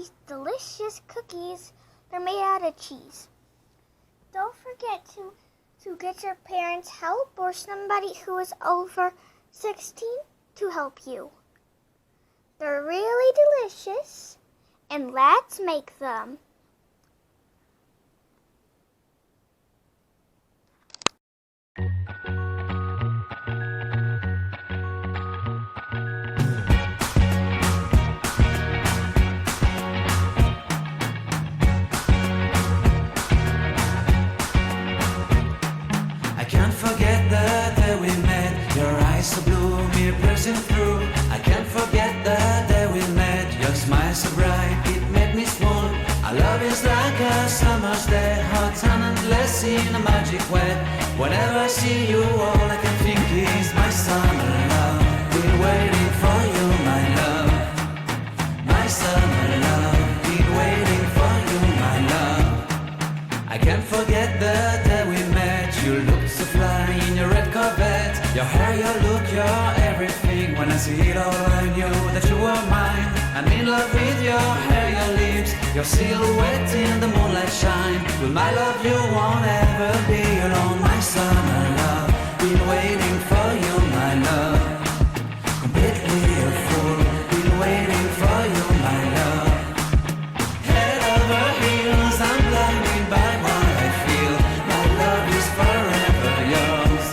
these delicious cookies. They're made out of cheese. Don't forget to get your parents' help or somebody who is over 16 to help you. They're really delicious, and let's make them. So blue, me pressing through. I can't forget the day we met. Your smile so bright, it made me swoon. Our love is like a summer's day, hot and endless in a magic way. Whenever I see you, all I can think is my summer love. Been waiting for you, my love. My summer love. Been waiting for you, my love. I can't forget the day we met. You looked so fly in your red Corvette. Your hair, your look, your everything. When I see it all, I knew that you were mine. I'm in love with your hair, your lips, your silhouette in the moonlight shine. With my love, you won't ever be alone. My summer love, been waiting for you, my love. Completely a fool, been waiting for you, my love. Head over heels, I'm blinded by what I feel. My love is forever yours.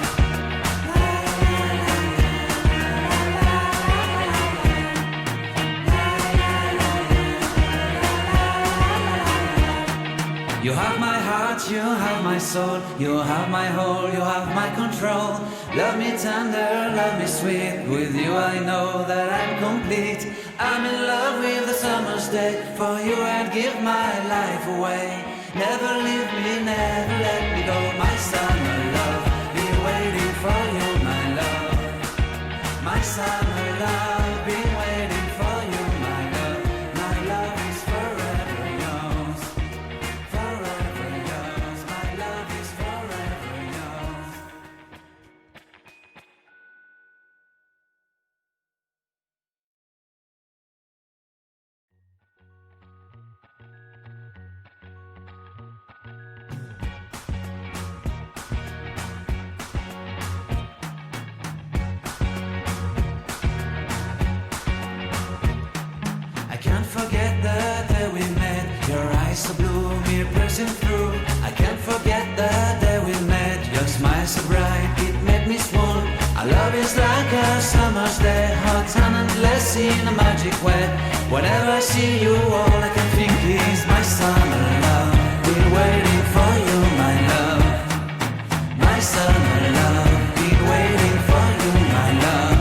You have my heart, you have my soul, you have my whole, you have my control. Love me tender, love me sweet, with you I know that I'm complete. I'm in love with the summer's day, for you I'd give my life away. Never leave me, never let me go, my summer love. Been waiting for you, my love. My summer love, been waiting for you, my love. My love is forever yours. Forever yours, my love is forever yours. I can't forget the day we met. Your eyes so blue, me pressing through. I can't forget the day we met. Your smile so bright, it made me swoon. Our love is like a summer's day, hot and endless in a magic way. Whenever I see you, all I can think is my summer love. Been waiting for you, my love. My summer love. Been waiting for you, my love.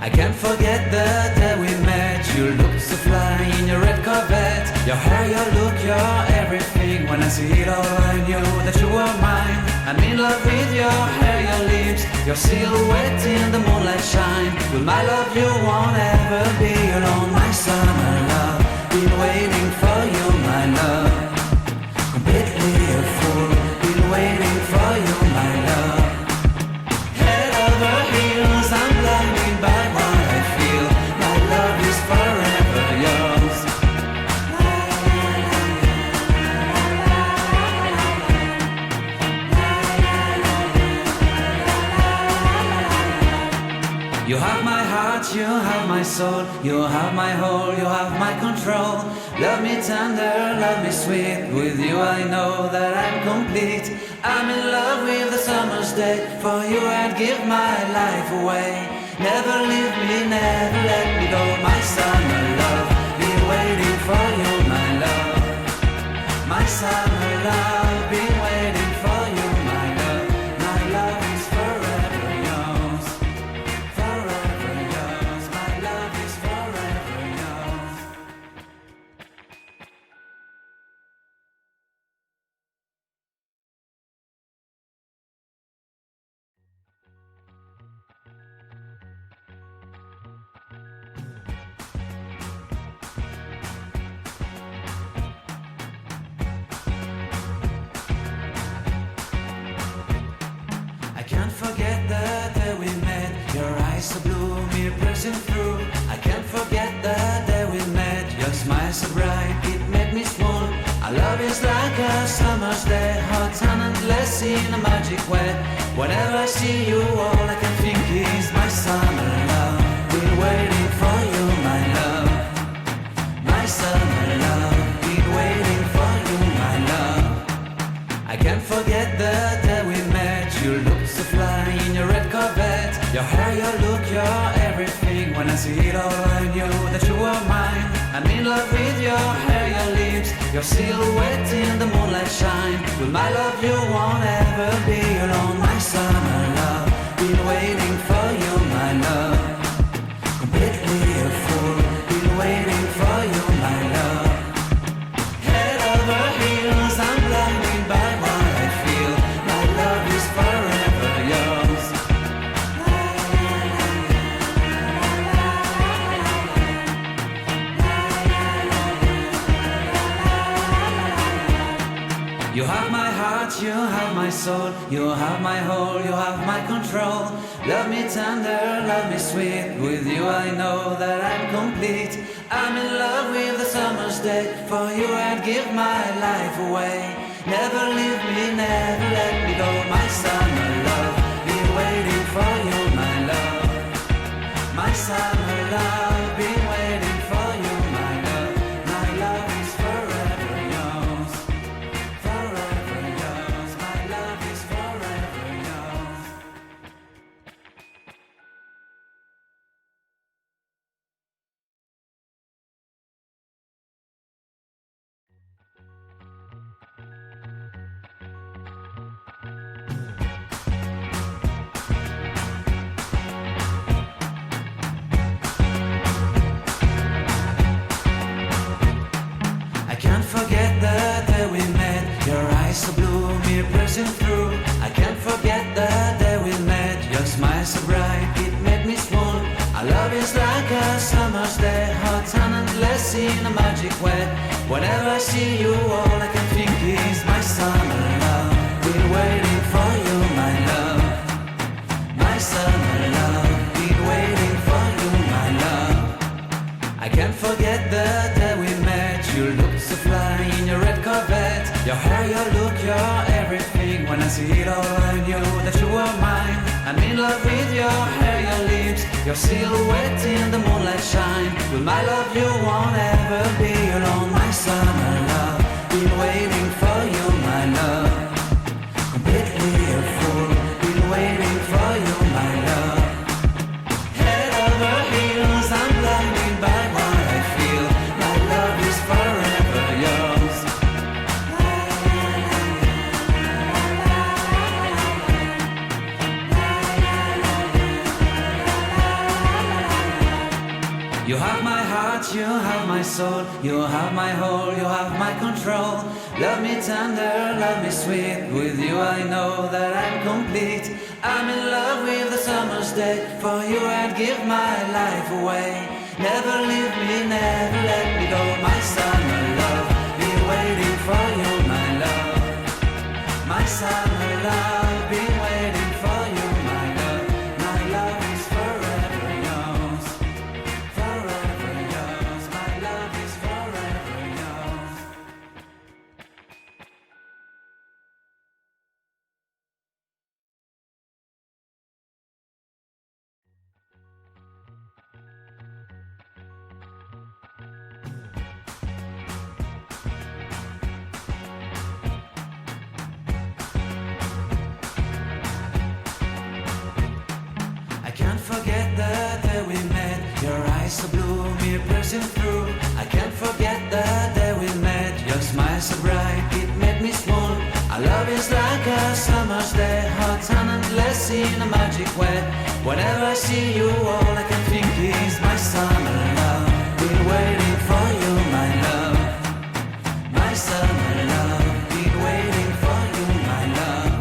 I can't forget the day we met. You looked so fly in your red Corvette. Your hair, your look, your everything. When I see it all, I knew that you were mine. I'm in love with your hair, your lips, your silhouette in the moonlight shine. With my love, you won't ever be alone. My summer love, been waiting for you, my love. Completely a fool, been waiting for you, my love. Head over heels, I'm blinded by what I feel. My love is forever yours. You have my heart, you have my soul, you have my whole, you have my control. Love me tender, love me sweet, with you I know that I'm complete. I'm in love with the summer's day, for you I'd give my life away. Never leave me, never let me go, my summer love. Been waiting for you, my love. My summer love, been waiting for you, my love. My love is forever yours. Forever yours, my love is forever yours. I can't forget the day we met. Your eyes so blue, me pressing through. I can't forget the day we met. Your smile so bright. hot and endless in a magic way. Whenever I see you, all I can think is my summer love. Been waiting for you, my love. My summer love. Been waiting for you, my love. I can't forget the day we met. You looked so fly in your red Corvette. Your hair, your look, your everything. When I see it all, I knew that you were mine. I'm in love with your hair, your lips, your silhouette in the moonlight shine. With my love you won't ever be alone. My summer love, been waiting for you, my love. Completely a fool, been waiting for you, my love. Head over heels, I'm blinded by what I feel. My love is forever yours. You have my heart, you have my soul, you have my whole, you have my control. Love me tender, love me sweet, with you I know that I'm complete. I'm in love with the summer's day, for you I'd give my life away. Never leave me, never let me go, my summer love. Been waiting for you, my love. My summer love, been waiting for you, my love. My love is forever yours. Forever yours, my love is forever yours. I can't forget the day we met. Your eyes so blue, me piercing through. I can't forget the day we met. Your smile so bright, it made me swoon. Our love is like a summer's day, hot and endless in a magic way. Whenever I see you, all I can think is my summer love. Been waiting for you, my love. My summer love. Been waiting for you, my love. I can't forget the day we met. You looked so fly in your red Corvette. Your hair, your look, your everything. When I see it all, I knew that you were mine. I'm in love with your hair, your lips, your silhouette in the moonlight shine. With my love you won't ever be alone. My summer love, been waiting for you, my love. Completely a fool, been waiting for you, my love. Head over heels, I'm blinded by what I feel. My love is forever yours. You have my heart, you have my soul, you have my whole, you have my control. Love me tender, love me sweet, with you I know that I'm complete. I'm in love with the summer's day, for you I'd give my life away. Never leave me, never let me go, my summer love. Been waiting for you, my love. My summer love, been waiting for you, my love. My love is forever yours. Forever yours, my love is forever yours. I can't forget the day we met. Your eyes so blue, me piercing through. I can't forget the day we met. Your smile so bright, it made me swoon. Our love is like a summer's day, hot and endless in a magic way. Whenever I see you, all I can think is my summer love. Been waiting for you, my love. My summer love. Been waiting for you, my love.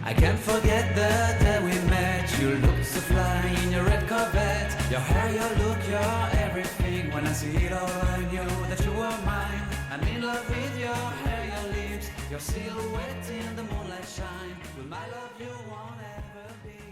I can't forget the day we met. You looked so fly in your red Corvette. Your hair, your look, your everything. When I see it all, I knew that you were mine. I'm in love with your hair, your lips, your silhouette in the moonlight shine. With my love, you won't ever be